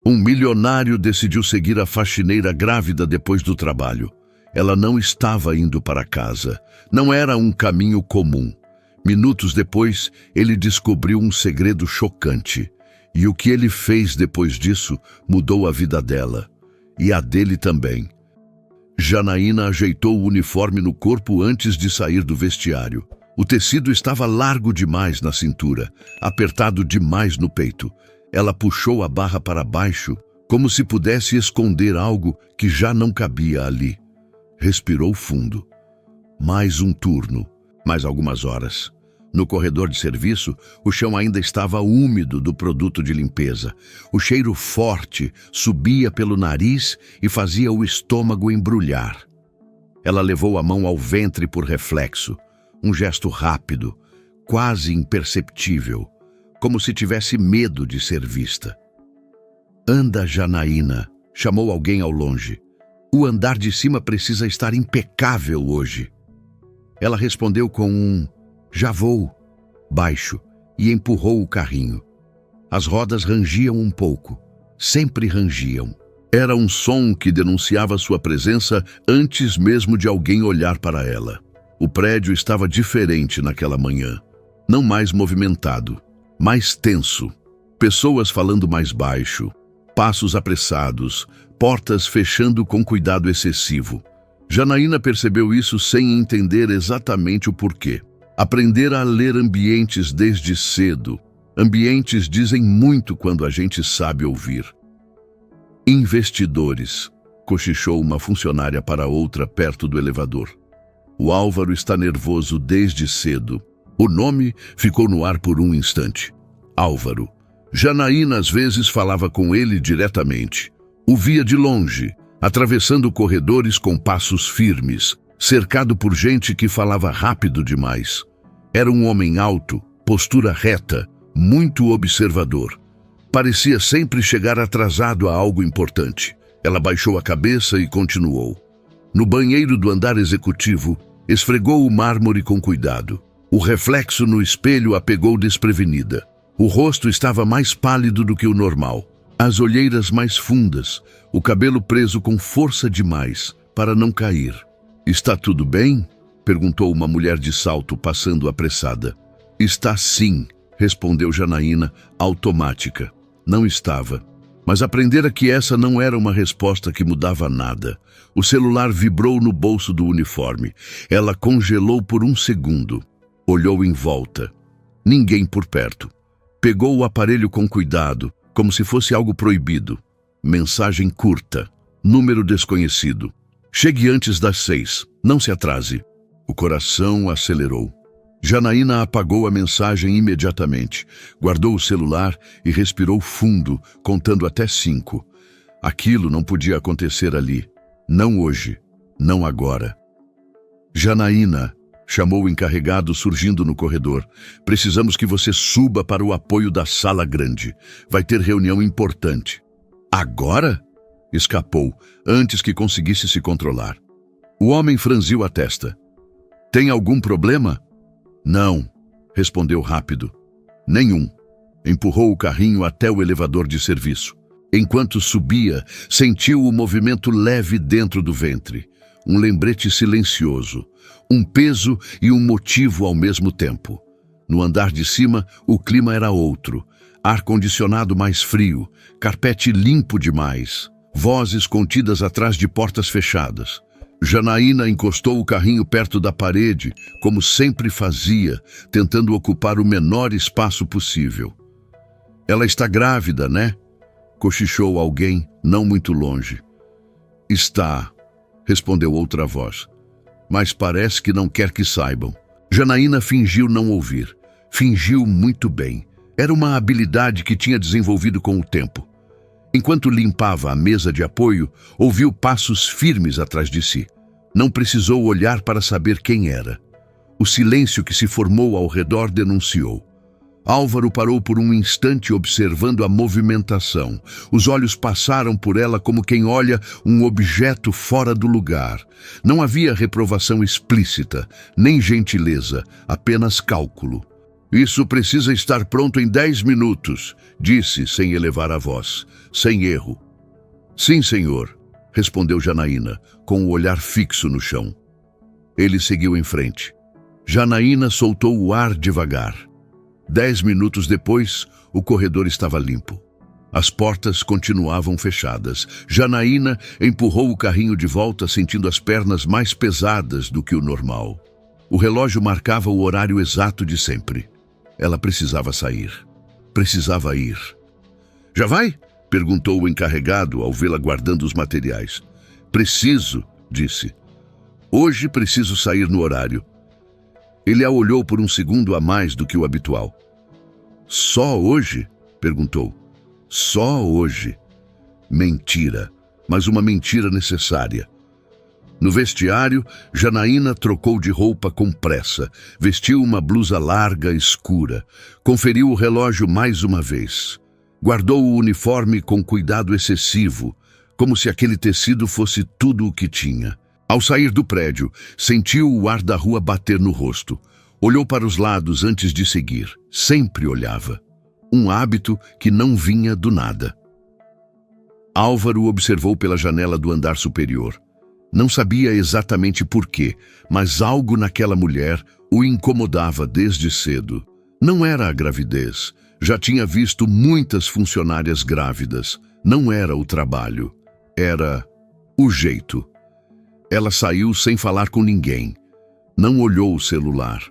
Um milionário decidiu seguir a faxineira grávida depois do trabalho. Ela não estava indo para casa. Não era um caminho comum. Minutos depois, ele descobriu um segredo chocante. E o que ele fez depois disso mudou a vida dela. E a dele também. Janaína ajeitou o uniforme no corpo antes de sair do vestiário. O tecido estava largo demais na cintura, apertado demais no peito. Ela puxou a barra para baixo, como se pudesse esconder algo que já não cabia ali. Respirou fundo. Mais um turno, mais algumas horas. No corredor de serviço, o chão ainda estava úmido do produto de limpeza. O cheiro forte subia pelo nariz e fazia o estômago embrulhar. Ela levou a mão ao ventre por reflexo. Um gesto rápido, quase imperceptível, como se tivesse medo de ser vista. Anda, Janaína, chamou alguém ao longe. O andar de cima precisa estar impecável hoje. Ela respondeu com um já vou, baixo, e empurrou o carrinho. As rodas rangiam um pouco, sempre rangiam. Era um som que denunciava sua presença antes mesmo de alguém olhar para ela. O prédio estava diferente naquela manhã. Não mais movimentado, mais tenso. Pessoas falando mais baixo, passos apressados, portas fechando com cuidado excessivo. Janaína percebeu isso sem entender exatamente o porquê. Aprender a ler ambientes desde cedo. Ambientes dizem muito quando a gente sabe ouvir. Investidores, cochichou uma funcionária para outra perto do elevador. O Álvaro está nervoso desde cedo. O nome ficou no ar por um instante. Álvaro. Janaína às vezes falava com ele diretamente. O via de longe, atravessando corredores com passos firmes, cercado por gente que falava rápido demais. Era um homem alto, postura reta, muito observador. Parecia sempre chegar atrasado a algo importante. Ela baixou a cabeça e continuou. No banheiro do andar executivo, esfregou o mármore com cuidado. O reflexo no espelho a pegou desprevenida. O rosto estava mais pálido do que o normal. As olheiras mais fundas, o cabelo preso com força demais para não cair. Está tudo bem? Perguntou uma mulher de salto passando apressada. Está sim, respondeu Janaína, automática. Não estava. Mas aprendera que essa não era uma resposta que mudava nada. O celular vibrou no bolso do uniforme. Ela congelou por um segundo. Olhou em volta. Ninguém por perto. Pegou o aparelho com cuidado, como se fosse algo proibido. Mensagem curta. Número desconhecido. Chegue antes das 6. Não se atrase. O coração acelerou. Janaína apagou a mensagem imediatamente. Guardou o celular e respirou fundo, contando até 5. Aquilo não podia acontecer ali. Não hoje. Não agora. Janaína, chamou o encarregado surgindo no corredor. Precisamos que você suba para o apoio da sala grande. Vai ter reunião importante. Agora? Escapou, antes que conseguisse se controlar. O homem franziu a testa. Tem algum problema? Não, respondeu rápido. Nenhum. Empurrou o carrinho até o elevador de serviço. Enquanto subia, sentiu o movimento leve dentro do ventre. Um lembrete silencioso. Um peso e um motivo ao mesmo tempo. No andar de cima, o clima era outro. Ar-condicionado mais frio, carpete limpo demais. Vozes contidas atrás de portas fechadas. Janaína encostou o carrinho perto da parede, como sempre fazia, tentando ocupar o menor espaço possível. Ela está grávida, né? Cochichou alguém, não muito longe. Está, respondeu outra voz. Mas parece que não quer que saibam. Janaína fingiu não ouvir. Fingiu muito bem. Era uma habilidade que tinha desenvolvido com o tempo. Enquanto limpava a mesa de apoio, ouviu passos firmes atrás de si. Não precisou olhar para saber quem era. O silêncio que se formou ao redor denunciou. Álvaro parou por um instante observando a movimentação. Os olhos passaram por ela como quem olha um objeto fora do lugar. Não havia reprovação explícita, nem gentileza, apenas cálculo. Isso precisa estar pronto em 10 minutos, disse sem elevar a voz, sem erro. Sim, senhor, respondeu Janaína, com o olhar fixo no chão. Ele seguiu em frente. Janaína soltou o ar devagar. 10 minutos depois, o corredor estava limpo. As portas continuavam fechadas. Janaína empurrou o carrinho de volta, sentindo as pernas mais pesadas do que o normal. O relógio marcava o horário exato de sempre. Ela precisava sair. Precisava ir. Já vai? Perguntou o encarregado ao vê-la guardando os materiais. Preciso, disse. Hoje preciso sair no horário. Ele a olhou por um segundo a mais do que o habitual. Só hoje? Perguntou. Só hoje. Mentira, mas uma mentira necessária. No vestiário, Janaína trocou de roupa com pressa, vestiu uma blusa larga, escura, conferiu o relógio mais uma vez. Guardou o uniforme com cuidado excessivo, como se aquele tecido fosse tudo o que tinha. Ao sair do prédio, sentiu o ar da rua bater no rosto. Olhou para os lados antes de seguir. Sempre olhava. Um hábito que não vinha do nada. Álvaro observou pela janela do andar superior. Não sabia exatamente por quê, mas algo naquela mulher o incomodava desde cedo. Não era a gravidez. Já tinha visto muitas funcionárias grávidas. Não era o trabalho. Era o jeito. Ela saiu sem falar com ninguém. Não olhou o celular.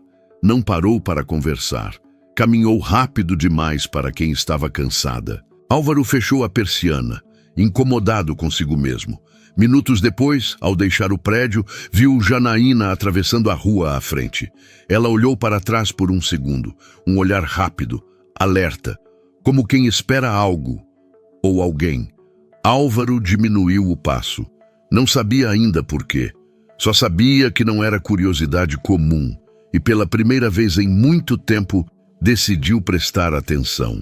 Não parou para conversar. Caminhou rápido demais para quem estava cansada. Álvaro fechou a persiana, incomodado consigo mesmo. Minutos depois, ao deixar o prédio, viu Janaína atravessando a rua à frente. Ela olhou para trás por um segundo, um olhar rápido, alerta, como quem espera algo ou alguém. Álvaro diminuiu o passo. Não sabia ainda por quê. Só sabia que não era curiosidade comum e pela primeira vez em muito tempo decidiu prestar atenção.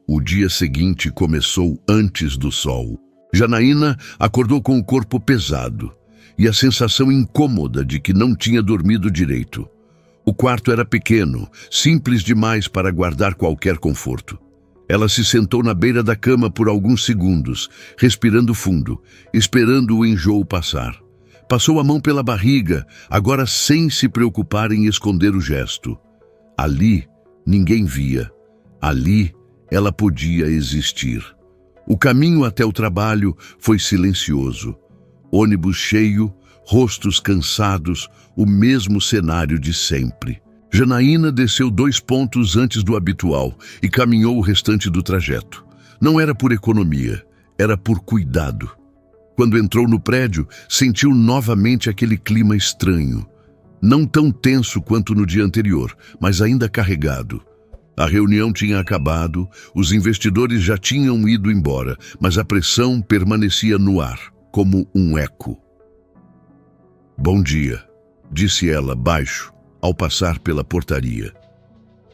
O dia seguinte começou antes do sol. Janaína acordou com o corpo pesado e a sensação incômoda de que não tinha dormido direito. O quarto era pequeno, simples demais para guardar qualquer conforto. Ela se sentou na beira da cama por alguns segundos, respirando fundo, esperando o enjoo passar. Passou a mão pela barriga, agora sem se preocupar em esconder o gesto. Ali, ninguém via. Ali, ela podia existir. O caminho até o trabalho foi silencioso. Ônibus cheio, rostos cansados, o mesmo cenário de sempre. Janaína desceu 2 pontos antes do habitual e caminhou o restante do trajeto. Não era por economia, era por cuidado. Quando entrou no prédio, sentiu novamente aquele clima estranho. Não tão tenso quanto no dia anterior, mas ainda carregado. A reunião tinha acabado, os investidores já tinham ido embora, mas a pressão permanecia no ar, como um eco. Bom dia, disse ela baixo, ao passar pela portaria.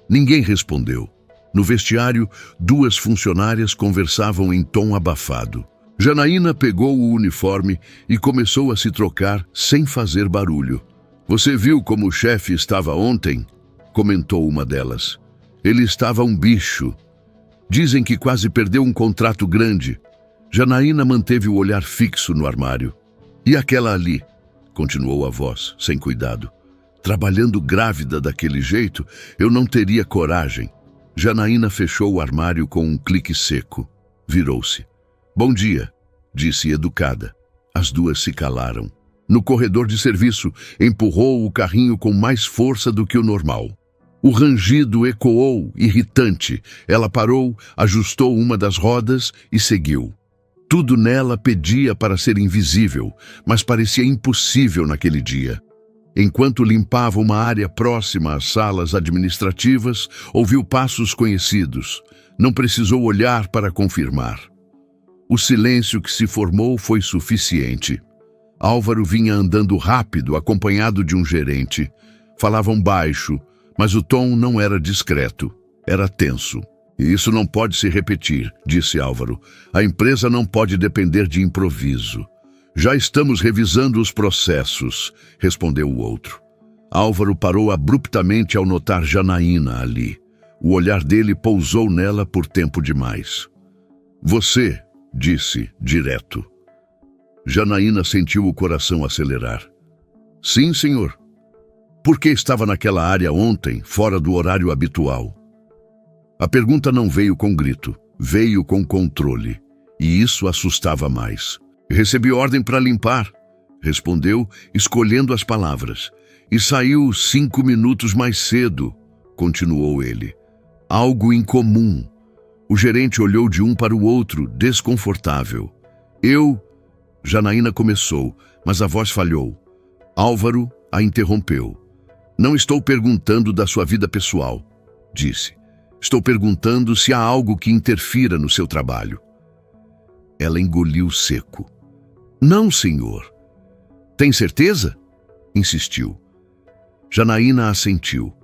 Ninguém respondeu. No vestiário, 2 funcionárias conversavam em tom abafado. Janaína pegou o uniforme e começou a se trocar sem fazer barulho. Você viu como o chefe estava ontem? Comentou uma delas. Ele estava um bicho. Dizem que quase perdeu um contrato grande. Janaína manteve o olhar fixo no armário. E aquela ali? Continuou a voz, sem cuidado. Trabalhando grávida daquele jeito, eu não teria coragem. Janaína fechou o armário com um clique seco. Virou-se. Bom dia, disse educada. As 2 se calaram. No corredor de serviço, empurrou o carrinho com mais força do que o normal. O rangido ecoou, irritante. Ela parou, ajustou uma das rodas e seguiu. Tudo nela pedia para ser invisível, mas parecia impossível naquele dia. Enquanto limpava uma área próxima às salas administrativas, ouviu passos conhecidos. Não precisou olhar para confirmar. O silêncio que se formou foi suficiente. Álvaro vinha andando rápido, acompanhado de um gerente. Falavam baixo, mas o tom não era discreto, era tenso. E isso não pode se repetir, disse Álvaro. A empresa não pode depender de improviso. Já estamos revisando os processos, respondeu o outro. Álvaro parou abruptamente ao notar Janaína ali. O olhar dele pousou nela por tempo demais. Você, disse, direto. Janaína sentiu o coração acelerar. Sim, senhor. Por que estava naquela área ontem, fora do horário habitual? A pergunta não veio com grito, veio com controle. E isso assustava mais. Recebi ordem para limpar, respondeu, escolhendo as palavras. E saiu 5 minutos mais cedo, continuou ele. Algo incomum. O gerente olhou de um para o outro, desconfortável. Janaína começou, mas a voz falhou. Álvaro a interrompeu. Não estou perguntando da sua vida pessoal, disse. Estou perguntando se há algo que interfira no seu trabalho. Ela engoliu seco. Não, senhor. Tem certeza? Insistiu. Janaína assentiu.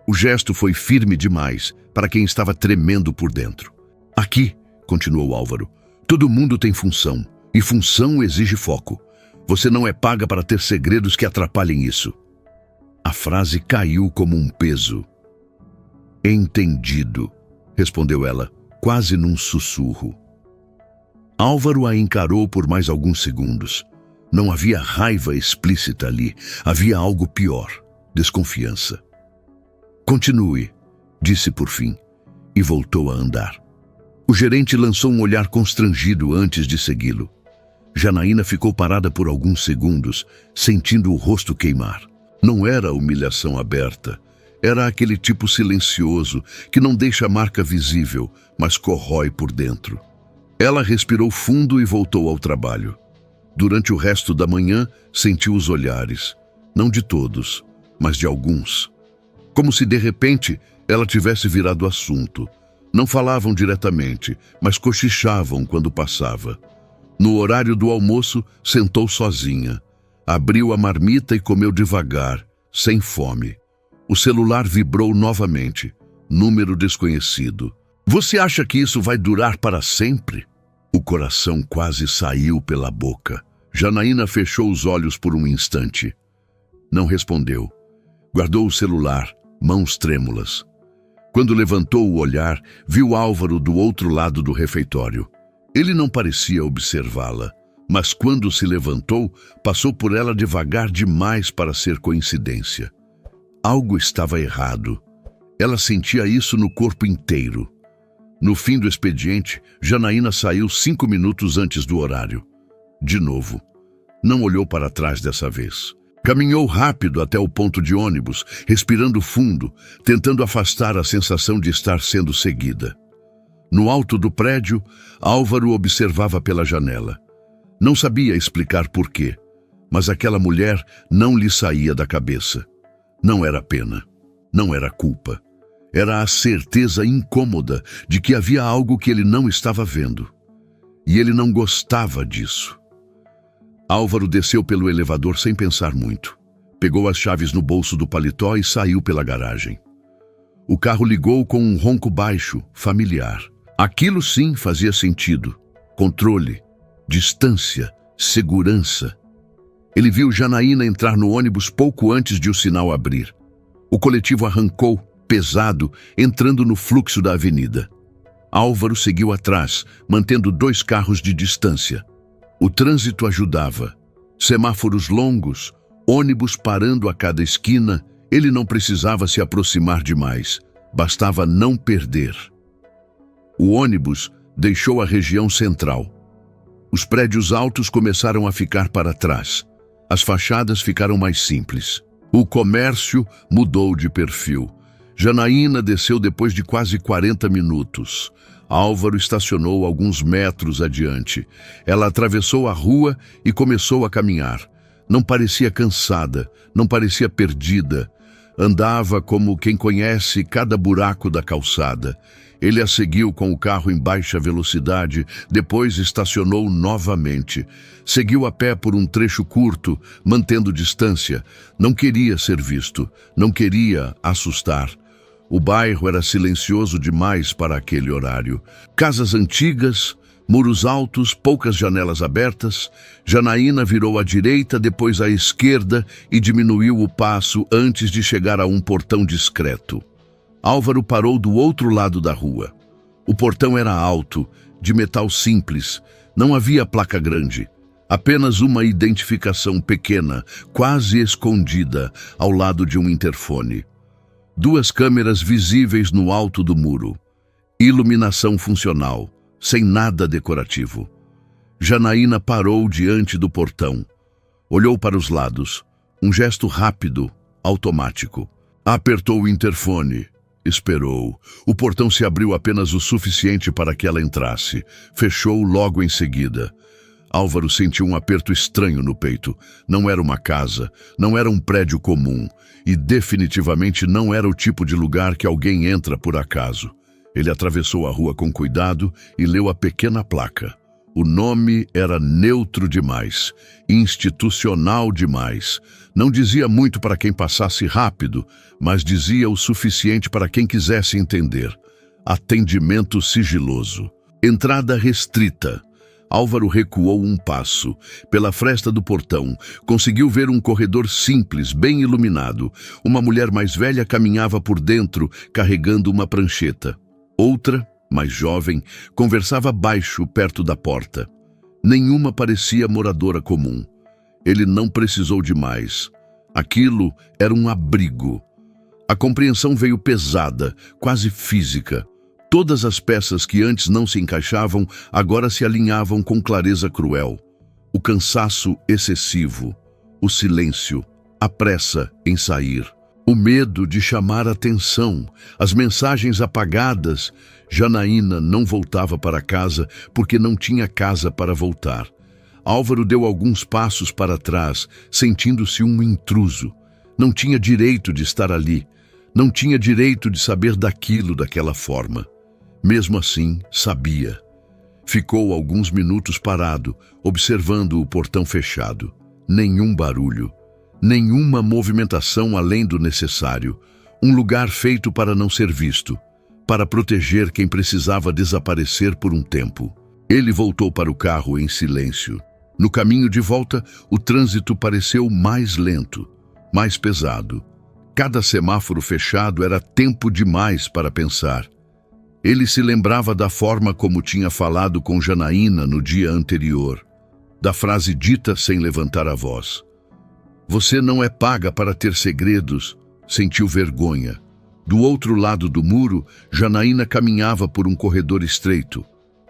O gesto foi firme demais para quem estava tremendo por dentro. Aqui, continuou Álvaro, todo mundo tem função, e função exige foco. Você não é paga para ter segredos que atrapalhem isso. A frase caiu como um peso. Entendido, respondeu ela, quase num sussurro. Álvaro a encarou por mais alguns segundos. Não havia raiva explícita ali, havia algo pior, desconfiança. Continue, disse por fim, e voltou a andar. O gerente lançou um olhar constrangido antes de segui-lo. Janaína ficou parada por alguns segundos, sentindo o rosto queimar. Não era humilhação aberta, era aquele tipo silencioso que não deixa marca visível, mas corrói por dentro. Ela respirou fundo e voltou ao trabalho. Durante o resto da manhã, sentiu os olhares, não de todos, mas de alguns. Como se de repente ela tivesse virado assunto. Não falavam diretamente, mas cochichavam quando passava. No horário do almoço, sentou sozinha. Abriu a marmita e comeu devagar, sem fome. O celular vibrou novamente. Número desconhecido. Você acha que isso vai durar para sempre? O coração quase saiu pela boca. Janaína fechou os olhos por um instante. Não respondeu. Guardou o celular, mãos trêmulas. Quando levantou o olhar, viu Álvaro do outro lado do refeitório. Ele não parecia observá-la, mas quando se levantou, passou por ela devagar demais para ser coincidência. Algo estava errado. Ela sentia isso no corpo inteiro. No fim do expediente, Janaína saiu 5 minutos antes do horário. De novo. Não olhou para trás dessa vez. Caminhou rápido até o ponto de ônibus, respirando fundo, tentando afastar a sensação de estar sendo seguida. No alto do prédio, Álvaro observava pela janela. Não sabia explicar por quê, mas aquela mulher não lhe saía da cabeça. Não era pena, não era culpa. Era a certeza incômoda de que havia algo que ele não estava vendo. E ele não gostava disso. Álvaro desceu pelo elevador sem pensar muito. Pegou as chaves no bolso do paletó e saiu pela garagem. O carro ligou com um ronco baixo, familiar. Aquilo sim fazia sentido. Controle, distância, segurança. Ele viu Janaína entrar no ônibus pouco antes de o sinal abrir. O coletivo arrancou, pesado, entrando no fluxo da avenida. Álvaro seguiu atrás, mantendo 2 carros de distância. O trânsito ajudava. Semáforos longos, ônibus parando a cada esquina, ele não precisava se aproximar demais, bastava não perder. O ônibus deixou a região central. Os prédios altos começaram a ficar para trás. As fachadas ficaram mais simples. O comércio mudou de perfil. Janaína desceu depois de quase 40 minutos. Álvaro estacionou alguns metros adiante. Ela atravessou a rua e começou a caminhar. Não parecia cansada, não parecia perdida. Andava como quem conhece cada buraco da calçada. Ele a seguiu com o carro em baixa velocidade, depois estacionou novamente. Seguiu a pé por um trecho curto, mantendo distância. Não queria ser visto, não queria assustar. O bairro era silencioso demais para aquele horário. Casas antigas, muros altos, poucas janelas abertas. Janaína virou à direita, depois à esquerda e diminuiu o passo antes de chegar a um portão discreto. Álvaro parou do outro lado da rua. O portão era alto, de metal simples, não havia placa grande. Apenas uma identificação pequena, quase escondida, ao lado de um interfone. 2 câmeras visíveis no alto do muro. Iluminação funcional, sem nada decorativo. Janaína parou diante do portão. Olhou para os lados. Um gesto rápido, automático. Apertou o interfone. Esperou. O portão se abriu apenas o suficiente para que ela entrasse. Fechou logo em seguida. Álvaro sentiu um aperto estranho no peito. Não era uma casa, não era um prédio comum e definitivamente não era o tipo de lugar que alguém entra por acaso. Ele atravessou a rua com cuidado e leu a pequena placa. O nome era neutro demais, institucional demais. Não dizia muito para quem passasse rápido, mas dizia o suficiente para quem quisesse entender. Atendimento sigiloso. Entrada restrita. Álvaro recuou um passo. Pela fresta do portão, conseguiu ver um corredor simples, bem iluminado. Uma mulher mais velha caminhava por dentro, carregando uma prancheta. Outra, mais jovem, conversava baixo perto da porta. Nenhuma parecia moradora comum. Ele não precisou de mais. Aquilo era um abrigo. A compreensão veio pesada, quase física. Todas as peças que antes não se encaixavam, agora se alinhavam com clareza cruel. O cansaço excessivo, o silêncio, a pressa em sair, o medo de chamar atenção, as mensagens apagadas. Janaína não voltava para casa porque não tinha casa para voltar. Álvaro deu alguns passos para trás, sentindo-se um intruso. Não tinha direito de estar ali. Não tinha direito de saber daquilo daquela forma. Mesmo assim, sabia. Ficou alguns minutos parado, observando o portão fechado. Nenhum barulho, nenhuma movimentação além do necessário. Um lugar feito para não ser visto, para proteger quem precisava desaparecer por um tempo. Ele voltou para o carro em silêncio. No caminho de volta, o trânsito pareceu mais lento, mais pesado. Cada semáforo fechado era tempo demais para pensar. Ele se lembrava da forma como tinha falado com Janaína no dia anterior, da frase dita sem levantar a voz. Você não é paga para ter segredos, sentiu vergonha. Do outro lado do muro, Janaína caminhava por um corredor estreito.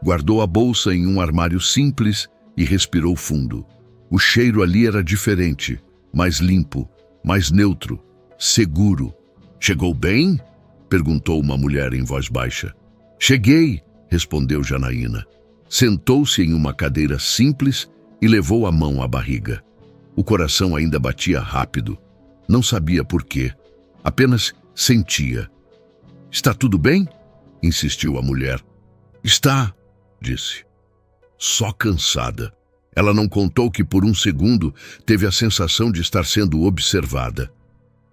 Guardou a bolsa em um armário simples e respirou fundo. O cheiro ali era diferente, mais limpo, mais neutro, seguro. Chegou bem? Perguntou uma mulher em voz baixa. Cheguei, respondeu Janaína. Sentou-se em uma cadeira simples e levou a mão à barriga. O coração ainda batia rápido. Não sabia por quê. Apenas sentia. Está tudo bem? Insistiu a mulher. Está, disse. Só cansada. Ela não contou que por um segundo teve a sensação de estar sendo observada.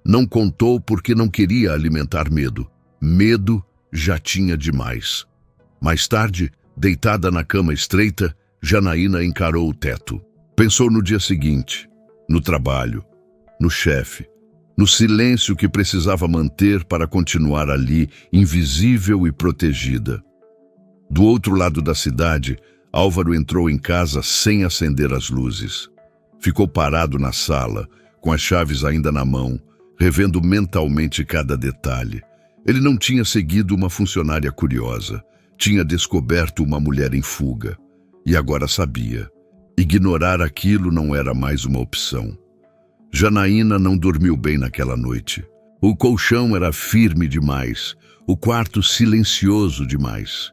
Não contou porque não queria alimentar medo. Medo já tinha demais. Mais tarde, deitada na cama estreita, Janaína encarou o teto. Pensou no dia seguinte, no trabalho, no chefe, no silêncio que precisava manter para continuar ali, invisível e protegida. Do outro lado da cidade, Álvaro entrou em casa sem acender as luzes. Ficou parado na sala, com as chaves ainda na mão, revendo mentalmente cada detalhe. Ele não tinha seguido uma funcionária curiosa. Tinha descoberto uma mulher em fuga. E agora sabia. Ignorar aquilo não era mais uma opção. Janaína não dormiu bem naquela noite. O colchão era firme demais. O quarto silencioso demais.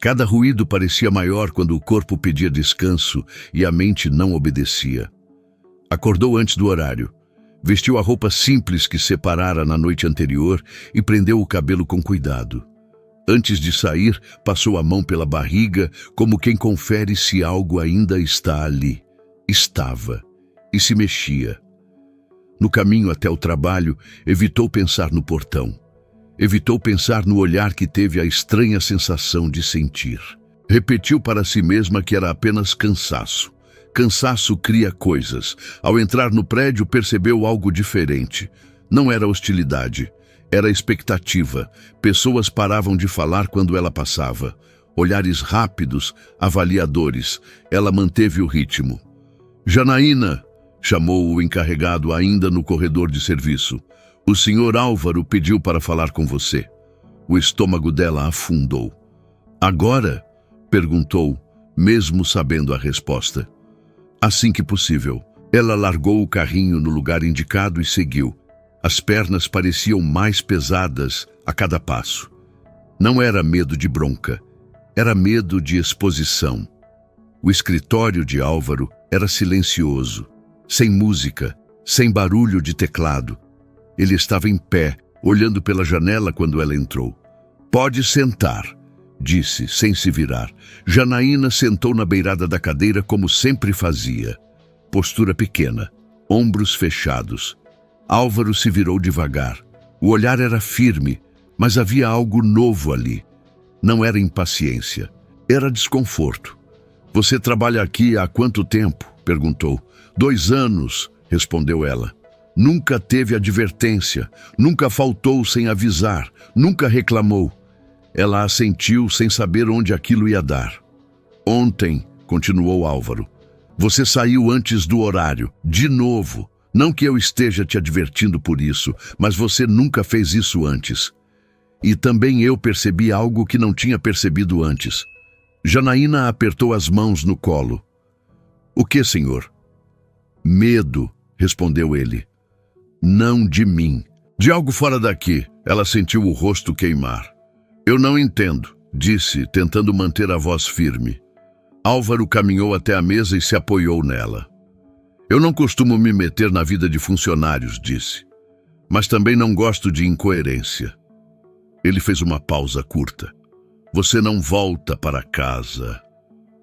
Cada ruído parecia maior quando o corpo pedia descanso e a mente não obedecia. Acordou antes do horário. Vestiu a roupa simples que separara na noite anterior e prendeu o cabelo com cuidado. Antes de sair, passou a mão pela barriga, como quem confere se algo ainda está ali. Estava. E se mexia. No caminho até o trabalho, evitou pensar no portão. Evitou pensar no olhar que teve a estranha sensação de sentir. Repetiu para si mesma que era apenas cansaço. Cansaço cria coisas. Ao entrar no prédio, percebeu algo diferente. Não era hostilidade. Era expectativa. Pessoas paravam de falar quando ela passava. Olhares rápidos, avaliadores. Ela manteve o ritmo. Janaína, chamou o encarregado ainda no corredor de serviço. O senhor Álvaro pediu para falar com você. O estômago dela afundou. Agora? Perguntou, mesmo sabendo a resposta. Assim que possível. Ela largou o carrinho no lugar indicado e seguiu. As pernas pareciam mais pesadas a cada passo. Não era medo de bronca, era medo de exposição. O escritório de Álvaro era silencioso, sem música, sem barulho de teclado. Ele estava em pé, olhando pela janela quando ela entrou. Pode sentar, disse, sem se virar. Janaína sentou na beirada da cadeira como sempre fazia. Postura pequena, ombros fechados. Álvaro se virou devagar. O olhar era firme, mas havia algo novo ali. Não era impaciência, era desconforto. Você trabalha aqui há quanto tempo? Perguntou. 2 anos, respondeu ela. Nunca teve advertência, nunca faltou sem avisar, nunca reclamou. Ela assentiu sem saber onde aquilo ia dar. Ontem, continuou Álvaro, você saiu antes do horário, de novo. Não que eu esteja te advertindo por isso, mas você nunca fez isso antes. E também eu percebi algo que não tinha percebido antes. Janaína apertou as mãos no colo. O que, senhor? Medo, respondeu ele. Não de mim. De algo fora daqui. Ela sentiu o rosto queimar. Eu não entendo, disse, tentando manter a voz firme. Álvaro caminhou até a mesa e se apoiou nela. Eu não costumo me meter na vida de funcionários, disse. Mas também não gosto de incoerência. Ele fez uma pausa curta. Você não volta para casa.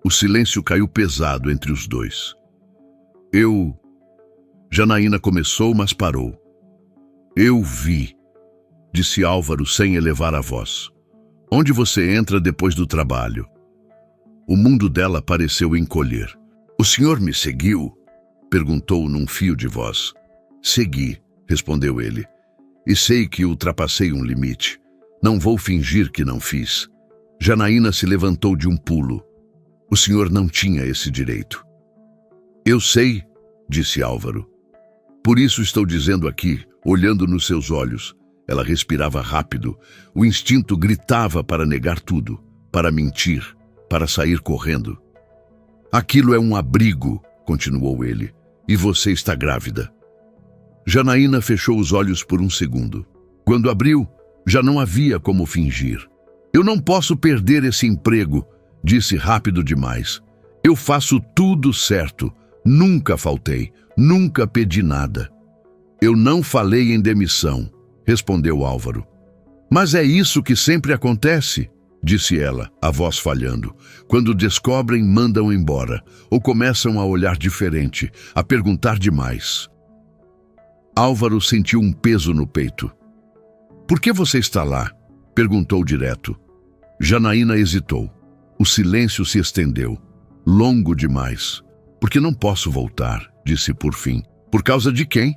O silêncio caiu pesado entre os dois. Janaína começou, mas parou. Eu vi, disse Álvaro sem elevar a voz. Onde você entra depois do trabalho? O mundo dela pareceu encolher. O senhor me seguiu? Perguntou num fio de voz. Segui, respondeu ele. E sei que ultrapassei um limite. Não vou fingir que não fiz. Janaína se levantou de um pulo. O senhor não tinha esse direito. Eu sei, disse Álvaro. Por isso estou dizendo aqui, olhando nos seus olhos. Ela respirava rápido. O instinto gritava para negar tudo, para mentir, para sair correndo. Aquilo é um abrigo, continuou ele. E você está grávida. Janaína fechou os olhos por um segundo. Quando abriu, já não havia como fingir. Eu não posso perder esse emprego, disse rápido demais. Eu faço tudo certo. Nunca faltei, nunca pedi nada. Eu não falei em demissão, respondeu Álvaro. Mas é isso que sempre acontece, disse ela, a voz falhando. Quando descobrem, mandam embora, ou começam a olhar diferente, a perguntar demais. Álvaro sentiu um peso no peito. Por que você está lá? Perguntou direto. Janaína hesitou. O silêncio se estendeu, longo demais. Porque não posso voltar, disse por fim. Por causa de quem?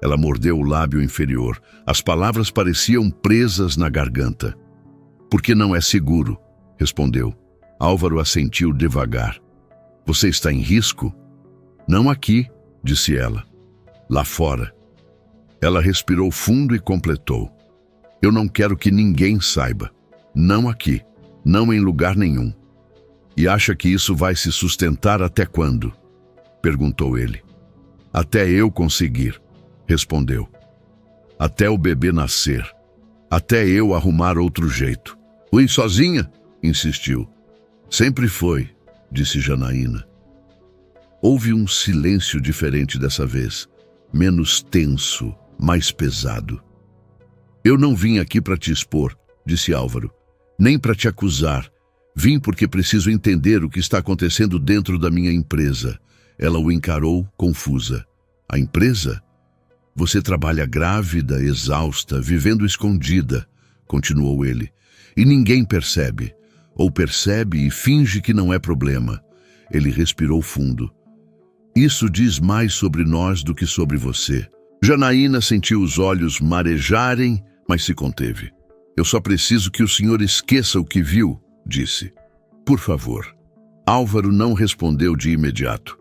Ela mordeu o lábio inferior. As palavras pareciam presas na garganta. Porque não é seguro, respondeu. Álvaro assentiu devagar. Você está em risco? Não aqui, disse ela. Lá fora. Ela respirou fundo e completou. Eu não quero que ninguém saiba. Não aqui, não em lugar nenhum. E acha que isso vai se sustentar até quando? Perguntou ele. Até eu conseguir, respondeu. Até o bebê nascer. Até eu arrumar outro jeito. Ui, sozinha? Insistiu. Sempre foi, disse Janaína. Houve um silêncio diferente dessa vez, menos tenso, mais pesado. Eu não vim aqui para te expor, disse Álvaro, nem para te acusar. Vim porque preciso entender o que está acontecendo dentro da minha empresa. Ela o encarou, confusa. A empresa? Você trabalha grávida, exausta, vivendo escondida, continuou ele. E ninguém percebe. Ou percebe e finge que não é problema. Ele respirou fundo. Isso diz mais sobre nós do que sobre você. Janaína sentiu os olhos marejarem, mas se conteve. Eu só preciso que o senhor esqueça o que viu, disse. Por favor. Álvaro não respondeu de imediato.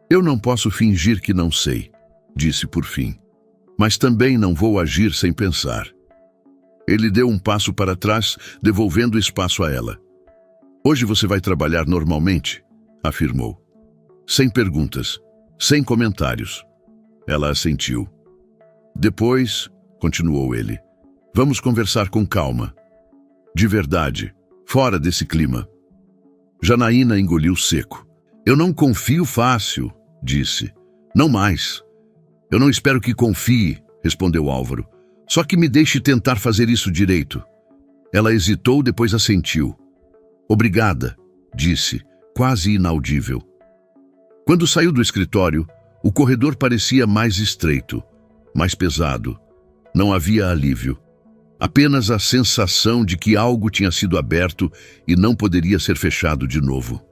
Eu não posso fingir que não sei, disse por fim. Mas também não vou agir sem pensar. Ele deu um passo para trás, devolvendo espaço a ela. Hoje você vai trabalhar normalmente, afirmou. Sem perguntas, sem comentários. Ela assentiu. Depois, continuou ele, vamos conversar com calma. De verdade, fora desse clima. Janaína engoliu seco. Eu não confio fácil, disse. Não mais. Eu não espero que confie, respondeu Álvaro. Só que me deixe tentar fazer isso direito. Ela hesitou, depois assentiu. Obrigada, disse, quase inaudível. Quando saiu do escritório, o corredor parecia mais estreito, mais pesado. Não havia alívio. Apenas a sensação de que algo tinha sido aberto e não poderia ser fechado de novo.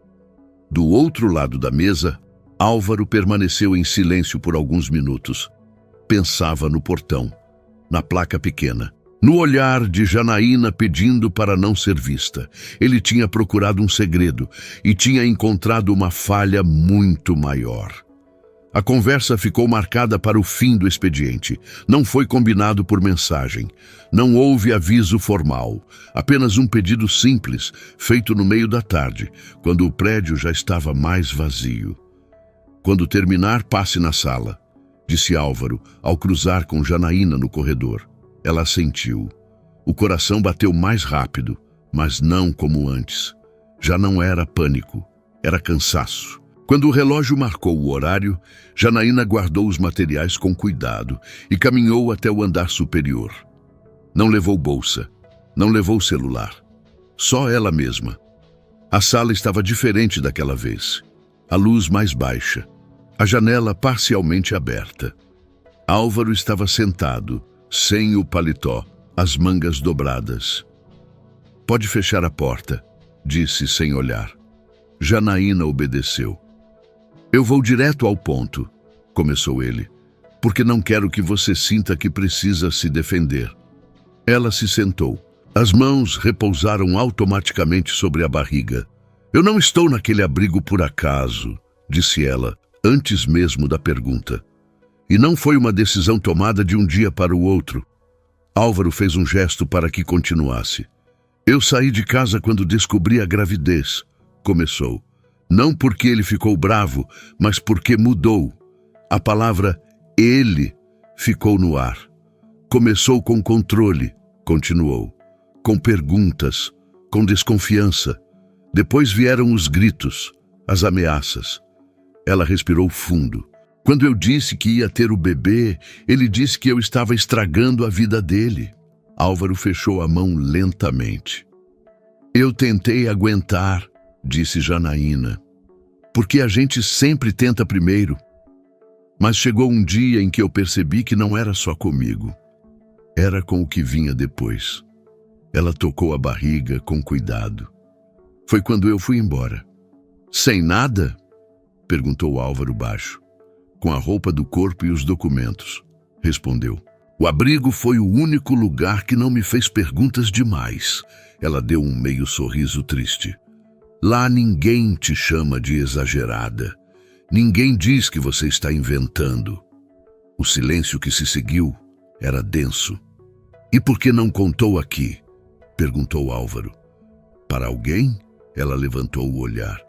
Do outro lado da mesa, Álvaro permaneceu em silêncio por alguns minutos. Pensava no portão, na placa pequena, no olhar de Janaína pedindo para não ser vista. Ele tinha procurado um segredo e tinha encontrado uma falha muito maior. A conversa ficou marcada para o fim do expediente. Não foi combinado por mensagem. Não houve aviso formal. Apenas um pedido simples, feito no meio da tarde, quando o prédio já estava mais vazio. Quando terminar, passe na sala, disse Álvaro, ao cruzar com Janaína no corredor. Ela assentiu. O coração bateu mais rápido, mas não como antes. Já não era pânico, era cansaço. Quando o relógio marcou o horário, Janaína guardou os materiais com cuidado e caminhou até o andar superior. Não levou bolsa, não levou celular. Só ela mesma. A sala estava diferente daquela vez. A luz mais baixa, a janela parcialmente aberta. Álvaro estava sentado, sem o paletó, as mangas dobradas. Pode fechar a porta, disse sem olhar. Janaína obedeceu. Eu vou direto ao ponto, começou ele, porque não quero que você sinta que precisa se defender. Ela se sentou. As mãos repousaram automaticamente sobre a barriga. Eu não estou naquele abrigo por acaso, disse ela, antes mesmo da pergunta. E não foi uma decisão tomada de um dia para o outro. Álvaro fez um gesto para que continuasse. Eu saí de casa quando descobri a gravidez, começou. Não porque ele ficou bravo, mas porque mudou. A palavra ele ficou no ar. Começou com controle, continuou. Com perguntas, com desconfiança. Depois vieram os gritos, as ameaças. Ela respirou fundo. Quando eu disse que ia ter o bebê, ele disse que eu estava estragando a vida dele. Álvaro fechou a mão lentamente. Eu tentei aguentar, disse Janaína, porque a gente sempre tenta primeiro. Mas chegou um dia em que eu percebi que não era só comigo. Era com o que vinha depois. Ela tocou a barriga com cuidado. Foi quando eu fui embora. Sem nada? Perguntou Álvaro baixo. Com a roupa do corpo e os documentos, respondeu. O abrigo foi o único lugar que não me fez perguntas demais. Ela deu um meio sorriso triste. Lá ninguém te chama de exagerada. Ninguém diz que você está inventando. O silêncio que se seguiu era denso. E por que não contou aqui? Perguntou Álvaro. Para alguém? Ela levantou o olhar.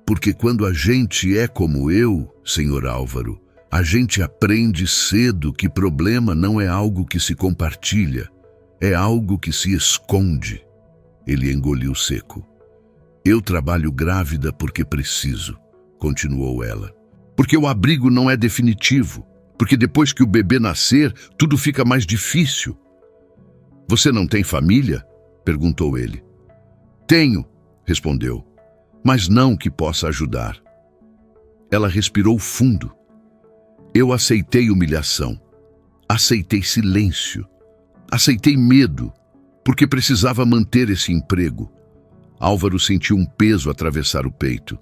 Porque quando a gente é como eu, senhor Álvaro, a gente aprende cedo que problema não é algo que se compartilha, é algo que se esconde. Ele engoliu seco. Eu trabalho grávida porque preciso, continuou ela. Porque o abrigo não é definitivo, porque depois que o bebê nascer, tudo fica mais difícil. Você não tem família? Perguntou ele. Tenho, respondeu, mas não que possa ajudar. Ela respirou fundo. Eu aceitei humilhação, aceitei silêncio, aceitei medo, porque precisava manter esse emprego. Álvaro sentiu um peso atravessar o peito.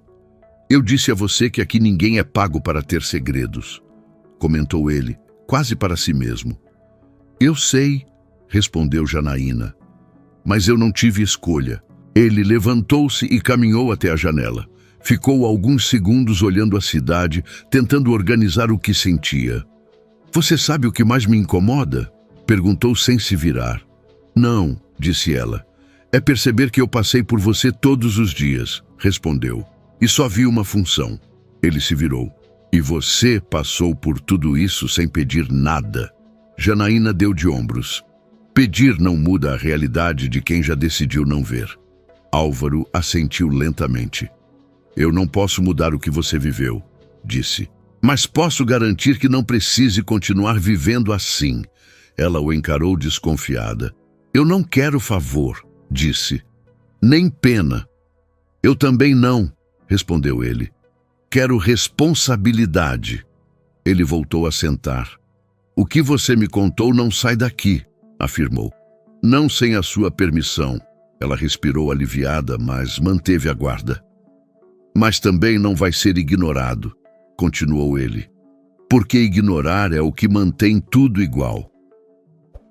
Eu disse a você que aqui ninguém é pago para ter segredos, comentou ele, quase para si mesmo. Eu sei, respondeu Janaína. Mas eu não tive escolha. Ele levantou-se e caminhou até a janela. Ficou alguns segundos olhando a cidade, tentando organizar o que sentia. Você sabe o que mais me incomoda? Perguntou sem se virar. Não, disse ela. É perceber que eu passei por você todos os dias, respondeu. E só vi uma função. Ele se virou. E você passou por tudo isso sem pedir nada. Janaína deu de ombros. Pedir não muda a realidade de quem já decidiu não ver. Álvaro assentiu lentamente. Eu não posso mudar o que você viveu, disse. Mas posso garantir que não precise continuar vivendo assim. Ela o encarou desconfiada. Eu não quero favor, disse. Nem pena. Eu também não, respondeu ele. Quero responsabilidade. Ele voltou a sentar. O que você me contou não sai daqui, afirmou. Não sem a sua permissão. Ela respirou aliviada, mas manteve a guarda. Mas também não vai ser ignorado, continuou ele. Porque ignorar é o que mantém tudo igual.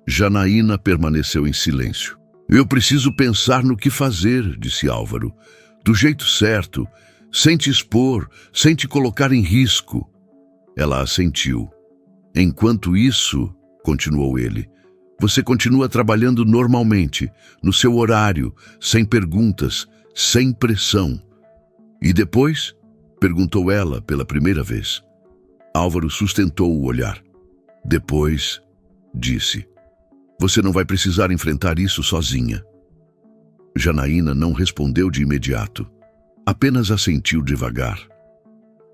Janaína permaneceu em silêncio. Eu preciso pensar no que fazer, disse Álvaro. Do jeito certo, sem te expor, sem te colocar em risco. Ela assentiu. Enquanto isso, continuou ele, você continua trabalhando normalmente, no seu horário, sem perguntas, sem pressão. E depois? Perguntou ela pela primeira vez. Álvaro sustentou o olhar. Depois, disse, você não vai precisar enfrentar isso sozinha. Janaína não respondeu de imediato. Apenas assentiu devagar.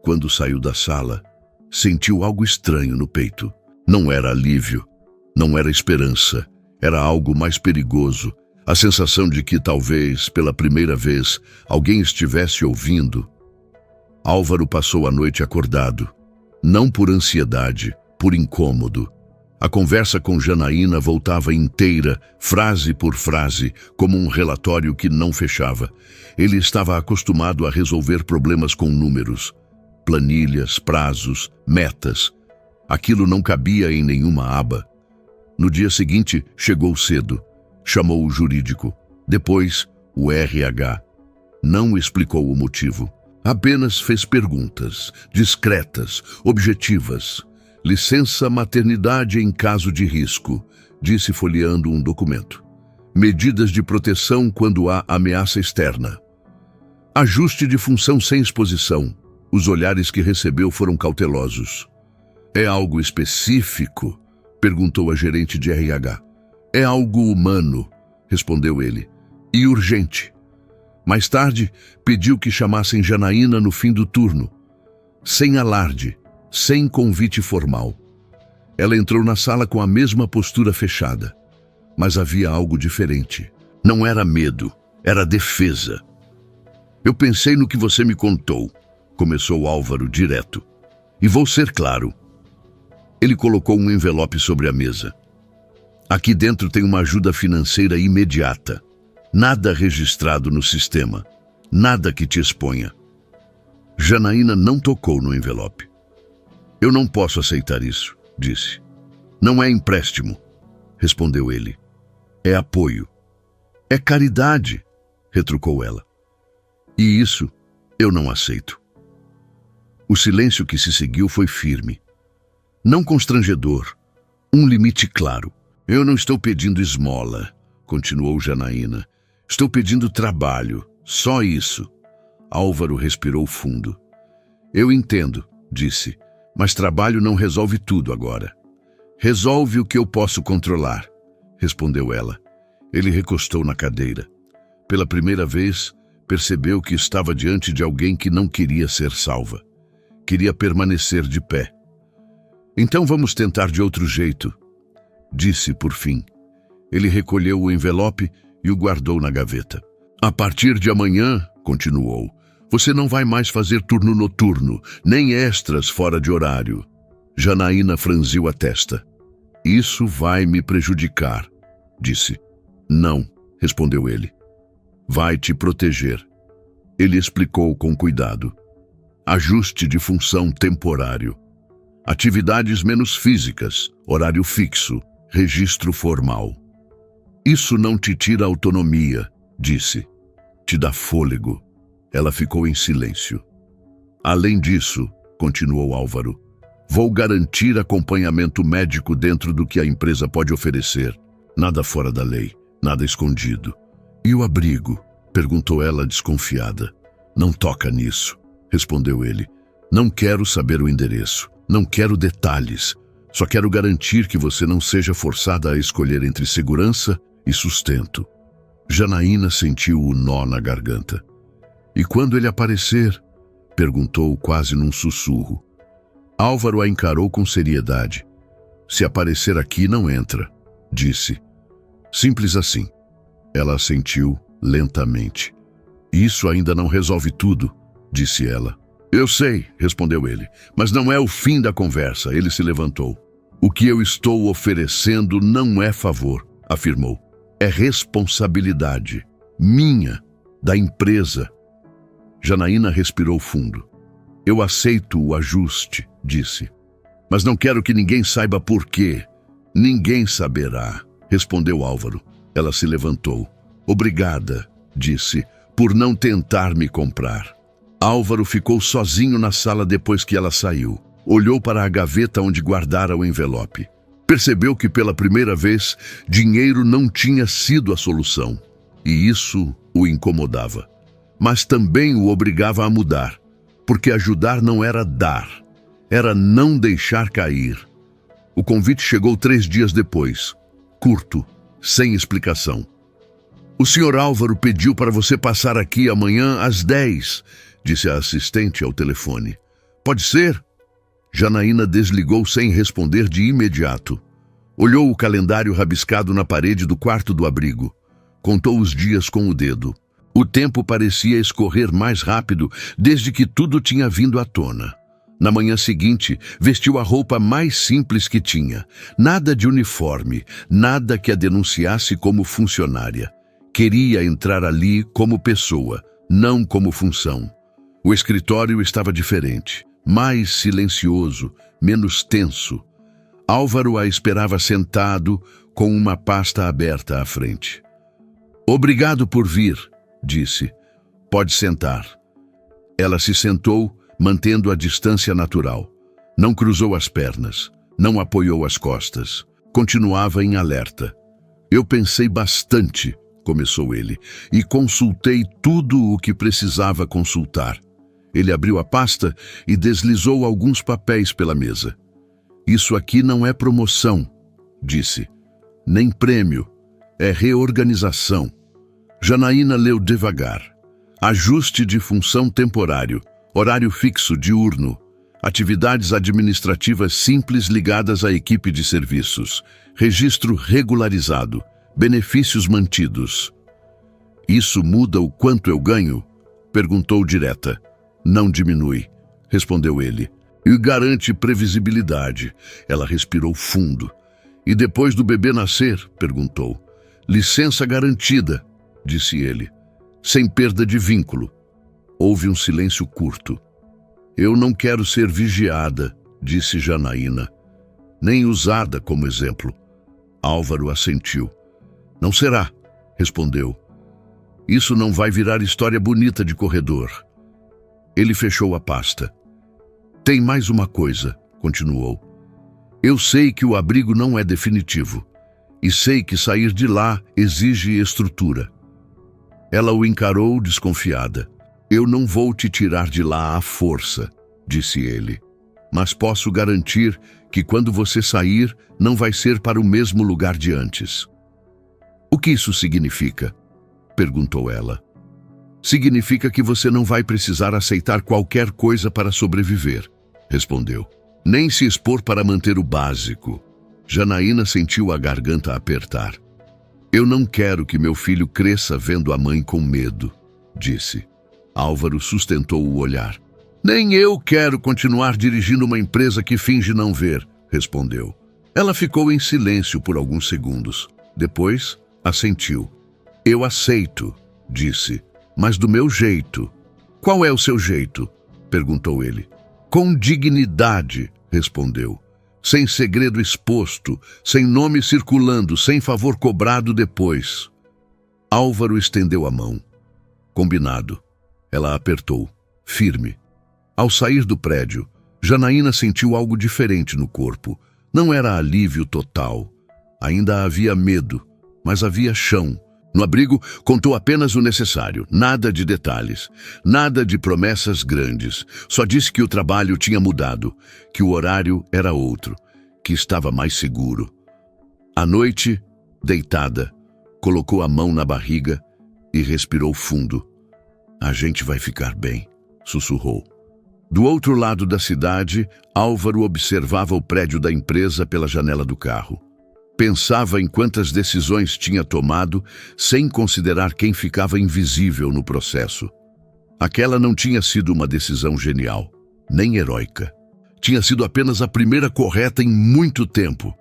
Quando saiu da sala, sentiu algo estranho no peito. Não era alívio, não era esperança, era algo mais perigoso. A sensação de que talvez, pela primeira vez, alguém estivesse ouvindo. Álvaro passou a noite acordado. Não por ansiedade, por incômodo. A conversa com Janaína voltava inteira, frase por frase, como um relatório que não fechava. Ele estava acostumado a resolver problemas com números, planilhas, prazos, metas. Aquilo não cabia em nenhuma aba. No dia seguinte, chegou cedo. Chamou o jurídico. Depois, o RH. Não explicou o motivo. Apenas fez perguntas, discretas, objetivas. Licença maternidade em caso de risco, disse folheando um documento. Medidas de proteção quando há ameaça externa. Ajuste de função sem exposição. Os olhares que recebeu foram cautelosos. É algo específico? Perguntou a gerente de RH. É algo humano, respondeu ele, e urgente. Mais tarde, pediu que chamassem Janaína no fim do turno. Sem alarde, sem convite formal. Ela entrou na sala com a mesma postura fechada. Mas havia algo diferente. Não era medo, era defesa. Eu pensei no que você me contou, começou Álvaro direto. E vou ser claro. Ele colocou um envelope sobre a mesa. Aqui dentro tem uma ajuda financeira imediata. Nada registrado no sistema. Nada que te exponha. Janaína não tocou no envelope. Eu não posso aceitar isso, disse. Não é empréstimo, respondeu ele. É apoio. É caridade, retrucou ela. E isso eu não aceito. O silêncio que se seguiu foi firme. Não constrangedor. Um limite claro. Eu não estou pedindo esmola, continuou Janaína. Estou pedindo trabalho, só isso. Álvaro respirou fundo. Eu entendo, disse, mas trabalho não resolve tudo agora. Resolve o que eu posso controlar, respondeu ela. Ele recostou na cadeira. Pela primeira vez, percebeu que estava diante de alguém que não queria ser salva. Queria permanecer de pé. Então vamos tentar de outro jeito, disse por fim. Ele recolheu o envelope e o guardou na gaveta. A partir de amanhã, continuou, você não vai mais fazer turno noturno, nem extras fora de horário. Janaína franziu a testa. Isso vai me prejudicar, disse. Não, respondeu ele. Vai te proteger. Ele explicou com cuidado. Ajuste de função temporário. Atividades menos físicas, horário fixo, registro formal. Isso não te tira autonomia, disse. Te dá fôlego. Ela ficou em silêncio. Além disso, continuou Álvaro, vou garantir acompanhamento médico dentro do que a empresa pode oferecer. Nada fora da lei, nada escondido. E o abrigo? Perguntou ela desconfiada. Não toca nisso, respondeu ele. Não quero saber o endereço, não quero detalhes. Só quero garantir que você não seja forçada a escolher entre segurança e sustento. Janaína sentiu o nó na garganta. E quando ele aparecer? Perguntou quase num sussurro. Álvaro a encarou com seriedade. Se aparecer aqui, não entra, disse. Simples assim. Ela assentiu lentamente. Isso ainda não resolve tudo, disse ela. Eu sei, respondeu ele, mas não é o fim da conversa. Ele se levantou. O que eu estou oferecendo não é favor, afirmou. É responsabilidade. Minha, da empresa. Janaína respirou fundo. Eu aceito o ajuste, disse. Mas não quero que ninguém saiba por quê. Ninguém saberá, respondeu Álvaro. Ela se levantou. Obrigada, disse, por não tentar me comprar. Álvaro ficou sozinho na sala depois que ela saiu. Olhou para a gaveta onde guardara o envelope. Percebeu que pela primeira vez, dinheiro não tinha sido a solução. E isso o incomodava. Mas também o obrigava a mudar. Porque ajudar não era dar. Era não deixar cair. O convite chegou 3 dias depois. Curto, sem explicação. O senhor Álvaro pediu para você passar aqui amanhã às 10, disse a assistente ao telefone. Pode ser? Janaína desligou sem responder de imediato. Olhou o calendário rabiscado na parede do quarto do abrigo. Contou os dias com o dedo. O tempo parecia escorrer mais rápido desde que tudo tinha vindo à tona. Na manhã seguinte, vestiu a roupa mais simples que tinha. Nada de uniforme, nada que a denunciasse como funcionária. Queria entrar ali como pessoa, não como função. O escritório estava diferente, mais silencioso, menos tenso. Álvaro a esperava sentado, com uma pasta aberta à frente. Obrigado por vir, disse. Pode sentar. Ela se sentou, mantendo a distância natural. Não cruzou as pernas, não apoiou as costas. Continuava em alerta. Eu pensei bastante, começou ele, e consultei tudo o que precisava consultar. Ele abriu a pasta e deslizou alguns papéis pela mesa. Isso aqui não é promoção, disse. Nem prêmio. É reorganização. Janaína leu devagar. Ajuste de função temporário. Horário fixo diurno. Atividades administrativas simples ligadas à equipe de serviços. Registro regularizado. Benefícios mantidos. Isso muda o quanto eu ganho? Perguntou direta. Não diminui, respondeu ele. E garante previsibilidade. Ela respirou fundo. E depois do bebê nascer? Perguntou. Licença garantida, disse ele. Sem perda de vínculo. Houve um silêncio curto. Eu não quero ser vigiada, disse Janaína. Nem usada como exemplo. Álvaro assentiu. Não será, respondeu. Isso não vai virar história bonita de corredor. Ele fechou a pasta. Tem mais uma coisa, continuou. Eu sei que o abrigo não é definitivo. E sei que sair de lá exige estrutura. Ela o encarou desconfiada. Eu não vou te tirar de lá à força, disse ele. Mas posso garantir que quando você sair, não vai ser para o mesmo lugar de antes. O que isso significa? Perguntou ela. Significa que você não vai precisar aceitar qualquer coisa para sobreviver, respondeu. Nem se expor para manter o básico. Janaína sentiu a garganta apertar. Eu não quero que meu filho cresça vendo a mãe com medo, disse. Álvaro sustentou o olhar. Nem eu quero continuar dirigindo uma empresa que finge não ver, respondeu. Ela ficou em silêncio por alguns segundos. Depois, assentiu. Eu aceito, disse, mas do meu jeito. Qual é o seu jeito? Perguntou ele. Com dignidade, respondeu. sem segredo exposto, sem nome circulando, sem favor cobrado depois. Álvaro estendeu a mão. Combinado. Ela apertou, firme. Ao sair do prédio, Janaína sentiu algo diferente no corpo. Não era alívio total. Ainda havia medo, mas havia chão. No abrigo, contou apenas o necessário, nada de detalhes, nada de promessas grandes. Só disse que o trabalho tinha mudado, que o horário era outro, que estava mais seguro. À noite, deitada, colocou a mão na barriga e respirou fundo. A gente vai ficar bem, sussurrou. Do outro lado da cidade, Álvaro observava o prédio da empresa pela janela do carro. Pensava em quantas decisões tinha tomado, sem considerar quem ficava invisível no processo. Aquela não tinha sido uma decisão genial, nem heróica. Tinha sido apenas a primeira correta em muito tempo.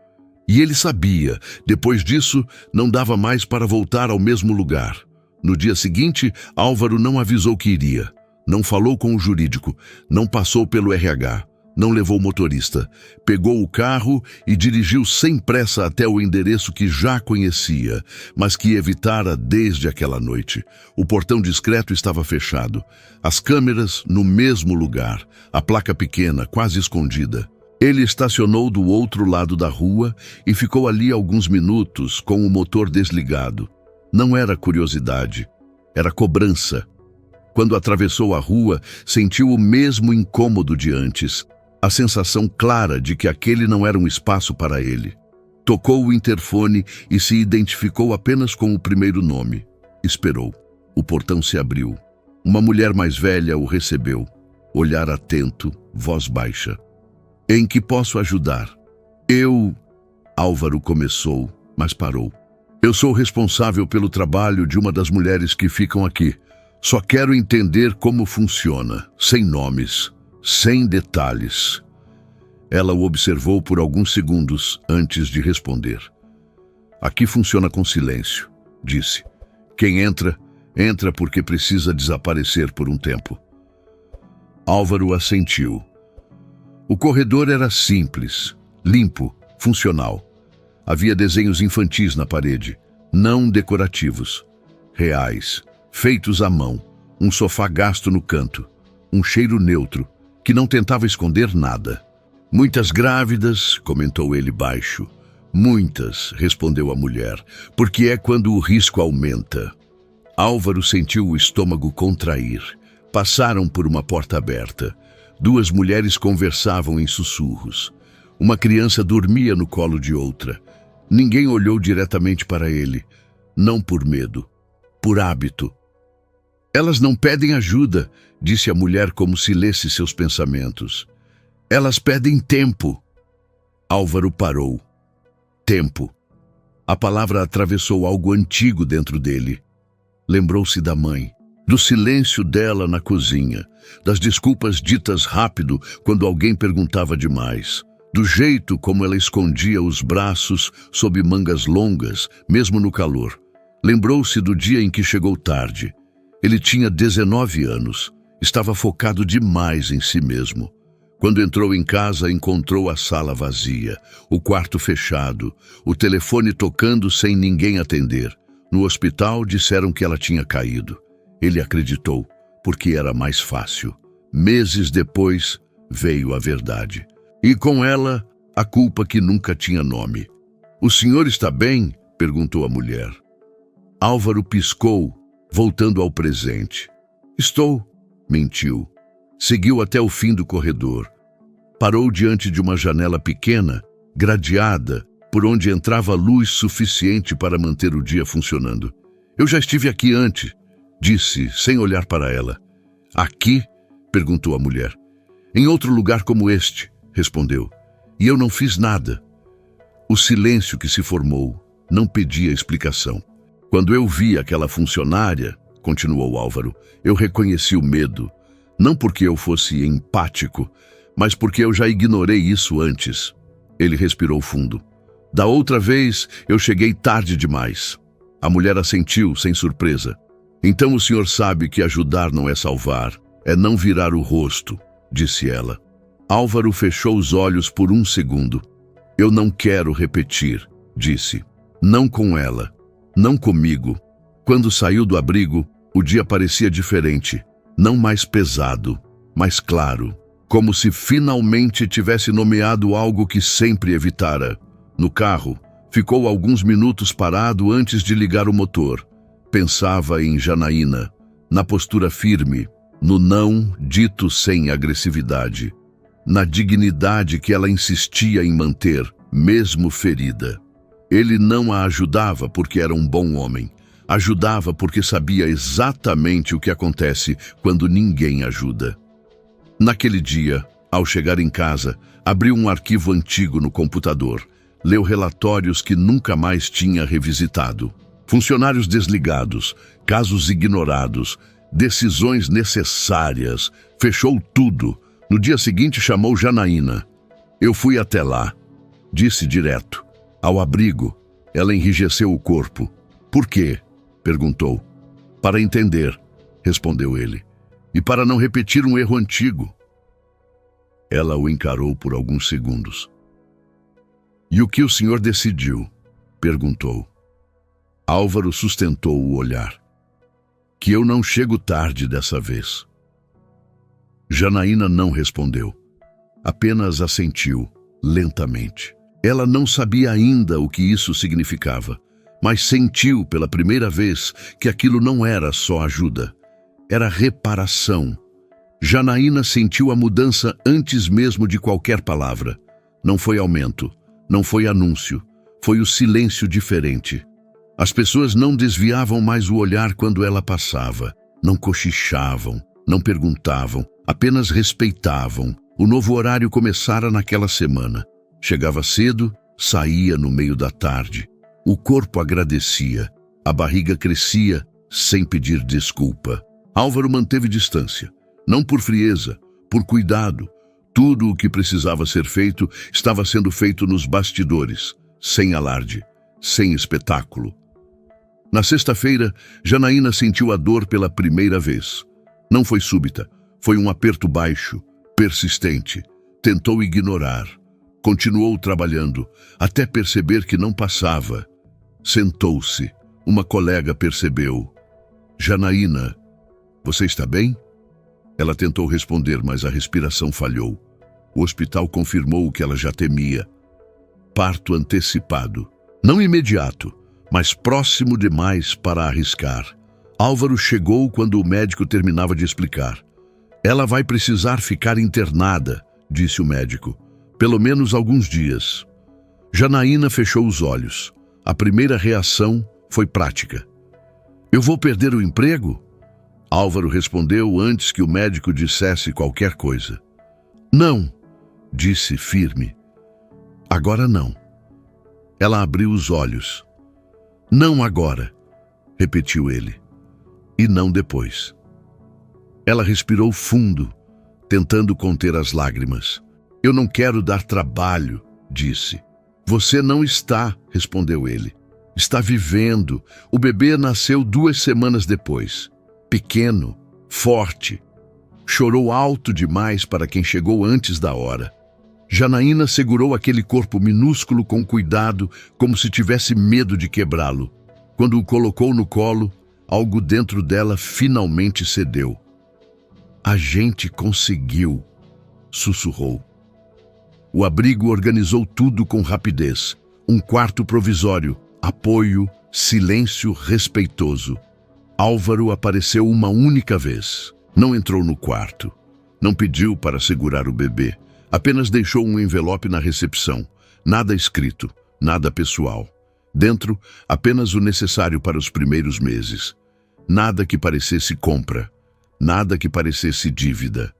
E ele sabia, depois disso, não dava mais para voltar ao mesmo lugar. No dia seguinte, Álvaro não avisou que iria. Não falou com o jurídico, não passou pelo RH. Não levou o motorista, pegou o carro e dirigiu sem pressa até o endereço que já conhecia, mas que evitara desde aquela noite. O portão discreto estava fechado, as câmeras no mesmo lugar, a placa pequena, quase escondida. Ele estacionou do outro lado da rua e ficou ali alguns minutos com o motor desligado. Não era curiosidade, era cobrança. Quando atravessou a rua, sentiu o mesmo incômodo de antes. A sensação clara de que aquele não era um espaço para ele. Tocou o interfone e se identificou apenas com o primeiro nome. Esperou. O portão se abriu. Uma mulher mais velha o recebeu. Olhar atento, voz baixa. Em que posso ajudar? Álvaro começou, mas parou. Eu sou responsável pelo trabalho de uma das mulheres que ficam aqui. Só quero entender como funciona, sem nomes. Sem detalhes. Ela o observou por alguns segundos antes de responder. Aqui funciona com silêncio, disse. Quem entra, entra porque precisa desaparecer por um tempo. Álvaro assentiu. O corredor era simples, limpo, funcional. Havia desenhos infantis na parede, não decorativos. Reais, feitos à mão, um sofá gasto no canto, um cheiro neutro, que não tentava esconder nada. Muitas grávidas, comentou ele baixo. Muitas, respondeu a mulher, porque é quando o risco aumenta. Álvaro sentiu o estômago contrair. Passaram por uma porta aberta. Duas mulheres conversavam em sussurros. Uma criança dormia no colo de outra. Ninguém olhou diretamente para ele. Não por medo, por hábito. Elas não pedem ajuda, disse a mulher como se lesse seus pensamentos. Elas pedem tempo. Álvaro parou. Tempo. A palavra atravessou algo antigo dentro dele. Lembrou-se da mãe, do silêncio dela na cozinha, das desculpas ditas rápido quando alguém perguntava demais, do jeito como ela escondia os braços sob mangas longas, mesmo no calor. Lembrou-se do dia em que chegou tarde. Ele tinha 19 anos, estava focado demais em si mesmo. Quando entrou em casa, encontrou a sala vazia, o quarto fechado, o telefone tocando sem ninguém atender. No hospital, disseram que ela tinha caído. Ele acreditou, porque era mais fácil. Meses depois, veio a verdade. E com ela, a culpa que nunca tinha nome. O senhor está bem? Perguntou a mulher. Álvaro piscou, voltando ao presente. Estou, mentiu. Seguiu até o fim do corredor. Parou diante de uma janela pequena, gradeada, por onde entrava luz suficiente para manter o dia funcionando. Eu já estive aqui antes, disse, sem olhar para ela. Aqui? Perguntou a mulher. Em outro lugar como este, respondeu. E eu não fiz nada. O silêncio que se formou não pedia explicação. Quando eu vi aquela funcionária, continuou Álvaro, eu reconheci o medo. Não porque eu fosse empático, mas porque eu já ignorei isso antes. Ele respirou fundo. Da outra vez, eu cheguei tarde demais. A mulher assentiu, sem surpresa. Então o senhor sabe que ajudar não é salvar, é não virar o rosto, disse ela. Álvaro fechou os olhos por um segundo. Eu não quero repetir, disse. Não com ela, não comigo. Quando saiu do abrigo, o dia parecia diferente, não mais pesado, mais claro, como se finalmente tivesse nomeado algo que sempre evitara. No carro, ficou alguns minutos parado antes de ligar o motor. Pensava em Janaína, na postura firme, no não dito sem agressividade, na dignidade que ela insistia em manter, mesmo ferida. Ele não a ajudava porque era um bom homem. Ajudava porque sabia exatamente o que acontece quando ninguém ajuda. Naquele dia, ao chegar em casa, abriu um arquivo antigo no computador. Leu relatórios que nunca mais tinha revisitado. Funcionários desligados, casos ignorados, decisões necessárias. Fechou tudo. No dia seguinte chamou Janaína. Eu fui até lá. Disse direto. Ao abrigo, ela enrijeceu o corpo. Por quê? Perguntou. Para entender, respondeu ele. E para não repetir um erro antigo. Ela o encarou por alguns segundos. E o que o senhor decidiu? Perguntou. Álvaro sustentou o olhar. Que eu não chego tarde dessa vez. Janaína não respondeu. Apenas assentiu, lentamente. Ela não sabia ainda o que isso significava, mas sentiu pela primeira vez que aquilo não era só ajuda. Era reparação. Janaína sentiu a mudança antes mesmo de qualquer palavra. Não foi aumento, não foi anúncio, foi o silêncio diferente. As pessoas não desviavam mais o olhar quando ela passava, não cochichavam, não perguntavam, apenas respeitavam. O novo horário começara naquela semana. Chegava cedo, saía no meio da tarde. O corpo agradecia, a barriga crescia sem pedir desculpa. Álvaro manteve distância, não por frieza, por cuidado. Tudo o que precisava ser feito estava sendo feito nos bastidores, sem alarde, sem espetáculo. Na sexta-feira, Janaína sentiu a dor pela primeira vez. Não foi súbita, foi um aperto baixo, persistente. Tentou ignorar. Continuou trabalhando, até perceber que não passava. Sentou-se. Uma colega percebeu. Janaína, você está bem? Ela tentou responder, mas a respiração falhou. O hospital confirmou o que ela já temia. Parto antecipado. Não imediato, mas próximo demais para arriscar. Álvaro chegou quando o médico terminava de explicar. Ela vai precisar ficar internada, disse o médico. Pelo menos alguns dias. Janaína fechou os olhos. A primeira reação foi prática. Eu vou perder o emprego? Álvaro respondeu antes que o médico dissesse qualquer coisa. Não, disse firme. Agora não. Ela abriu os olhos. Não agora, repetiu ele. E não depois. Ela respirou fundo, tentando conter as lágrimas. Eu não quero dar trabalho, disse. Você não está, respondeu ele. Está vivendo. O bebê nasceu 2 semanas depois. Pequeno, forte. Chorou alto demais para quem chegou antes da hora. Janaína segurou aquele corpo minúsculo com cuidado, como se tivesse medo de quebrá-lo. Quando o colocou no colo, algo dentro dela finalmente cedeu. A gente conseguiu, sussurrou. O abrigo organizou tudo com rapidez. Um quarto provisório, apoio, silêncio respeitoso. Álvaro apareceu uma única vez. Não entrou no quarto. Não pediu para segurar o bebê. Apenas deixou um envelope na recepção. Nada escrito, nada pessoal. Dentro, apenas o necessário para os primeiros meses. Nada que parecesse compra. Nada que parecesse dívida.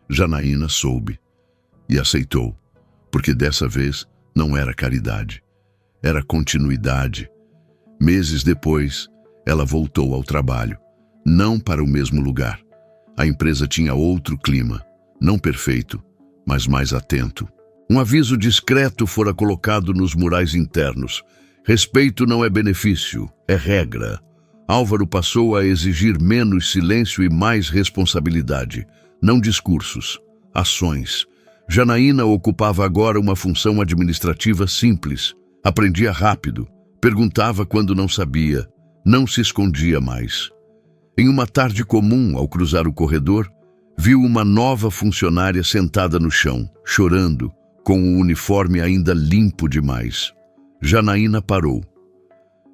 Janaína soube e aceitou. Porque dessa vez não era caridade, era continuidade. Meses depois, ela voltou ao trabalho, não para o mesmo lugar. A empresa tinha outro clima, não perfeito, mas mais atento. Um aviso discreto fora colocado nos murais internos. Respeito não é benefício, é regra. Álvaro passou a exigir menos silêncio e mais responsabilidade, não discursos, ações. Janaína ocupava agora uma função administrativa simples. Aprendia rápido, perguntava quando não sabia, não se escondia mais. Em uma tarde comum, ao cruzar o corredor, viu uma nova funcionária sentada no chão, chorando, com o uniforme ainda limpo demais. Janaína parou.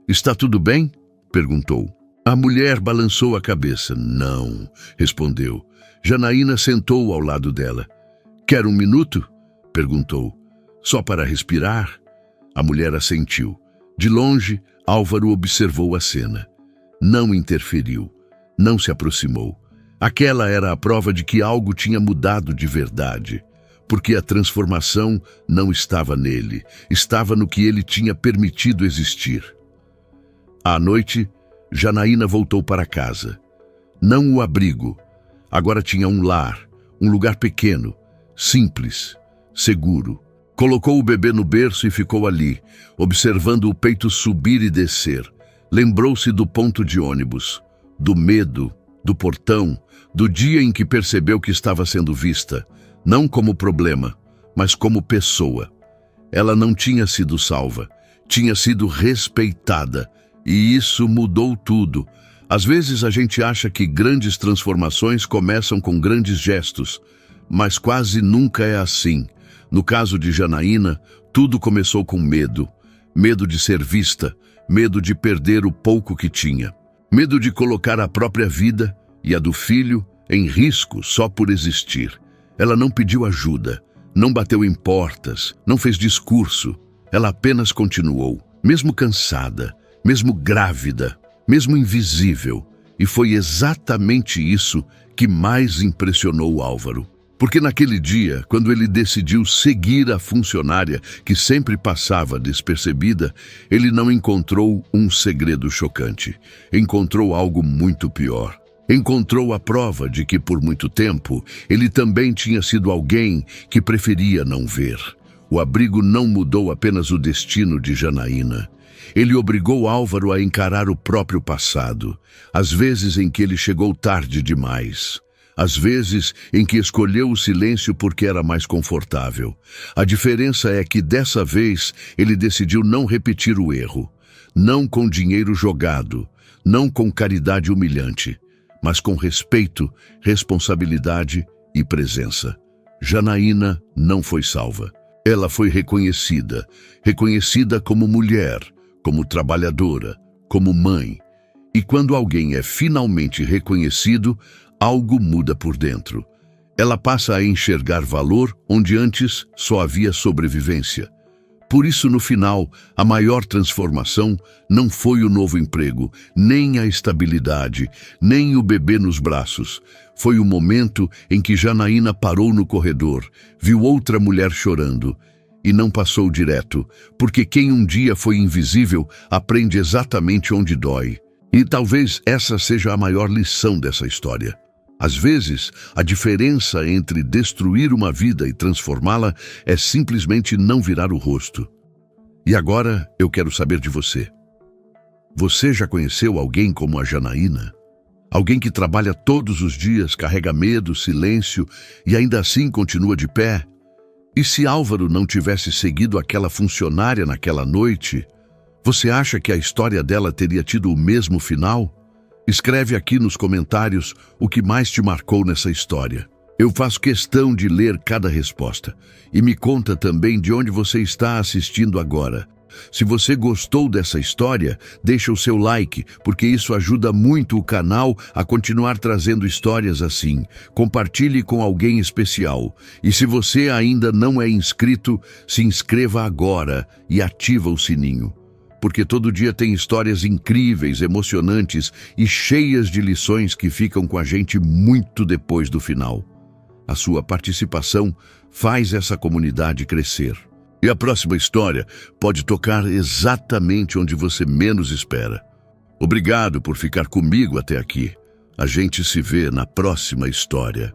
"Está tudo bem?" perguntou. A mulher balançou a cabeça. "Não", respondeu. Janaína sentou ao lado dela. "Quer um minuto?" perguntou. "Só para respirar?" A mulher assentiu. De longe, Álvaro observou a cena. Não interferiu. Não se aproximou. Aquela era a prova de que algo tinha mudado de verdade, porque a transformação não estava nele, estava no que ele tinha permitido existir. À noite, Janaína voltou para casa. Não o abrigo. Agora tinha um lar, um lugar pequeno, simples, seguro. Colocou o bebê no berço e ficou ali, observando o peito subir e descer. Lembrou-se do ponto de ônibus, do medo, do portão, do dia em que percebeu que estava sendo vista, não como problema, mas como pessoa. Ela não tinha sido salva, tinha sido respeitada, e isso mudou tudo. Às vezes a gente acha que grandes transformações começam com grandes gestos, mas quase nunca é assim. No caso de Janaína, tudo começou com medo. Medo de ser vista, medo de perder o pouco que tinha. Medo de colocar a própria vida e a do filho em risco só por existir. Ela não pediu ajuda, não bateu em portas, não fez discurso. Ela apenas continuou, mesmo cansada, mesmo grávida, mesmo invisível. E foi exatamente isso que mais impressionou Álvaro. Porque naquele dia, quando ele decidiu seguir a funcionária que sempre passava despercebida, ele não encontrou um segredo chocante. Encontrou algo muito pior. Encontrou a prova de que, por muito tempo, ele também tinha sido alguém que preferia não ver. O abrigo não mudou apenas o destino de Janaína. Ele obrigou Álvaro a encarar o próprio passado, às vezes em que ele chegou tarde demais. Às vezes em que escolheu o silêncio porque era mais confortável. A diferença é que dessa vez ele decidiu não repetir o erro. Não com dinheiro jogado, não com caridade humilhante, mas com respeito, responsabilidade e presença. Janaína não foi salva. Ela foi reconhecida, reconhecida como mulher, como trabalhadora, como mãe. E quando alguém é finalmente reconhecido, algo muda por dentro. Ela passa a enxergar valor onde antes só havia sobrevivência. Por isso, no final, a maior transformação não foi o novo emprego, nem a estabilidade, nem o bebê nos braços. Foi o momento em que Janaína parou no corredor, viu outra mulher chorando e não passou direto, porque quem um dia foi invisível aprende exatamente onde dói. E talvez essa seja a maior lição dessa história. Às vezes, a diferença entre destruir uma vida e transformá-la é simplesmente não virar o rosto. E agora eu quero saber de você. Você já conheceu alguém como a Janaína? Alguém que trabalha todos os dias, carrega medo, silêncio e ainda assim continua de pé? E se Álvaro não tivesse seguido aquela funcionária naquela noite, você acha que a história dela teria tido o mesmo final? Escreve aqui nos comentários o que mais te marcou nessa história. Eu faço questão de ler cada resposta. E me conta também de onde você está assistindo agora. Se você gostou dessa história, deixa o seu like, porque isso ajuda muito o canal a continuar trazendo histórias assim. Compartilhe com alguém especial. E se você ainda não é inscrito, se inscreva agora e ativa o sininho. Porque todo dia tem histórias incríveis, emocionantes e cheias de lições que ficam com a gente muito depois do final. A sua participação faz essa comunidade crescer. E a próxima história pode tocar exatamente onde você menos espera. Obrigado por ficar comigo até aqui. A gente se vê na próxima história.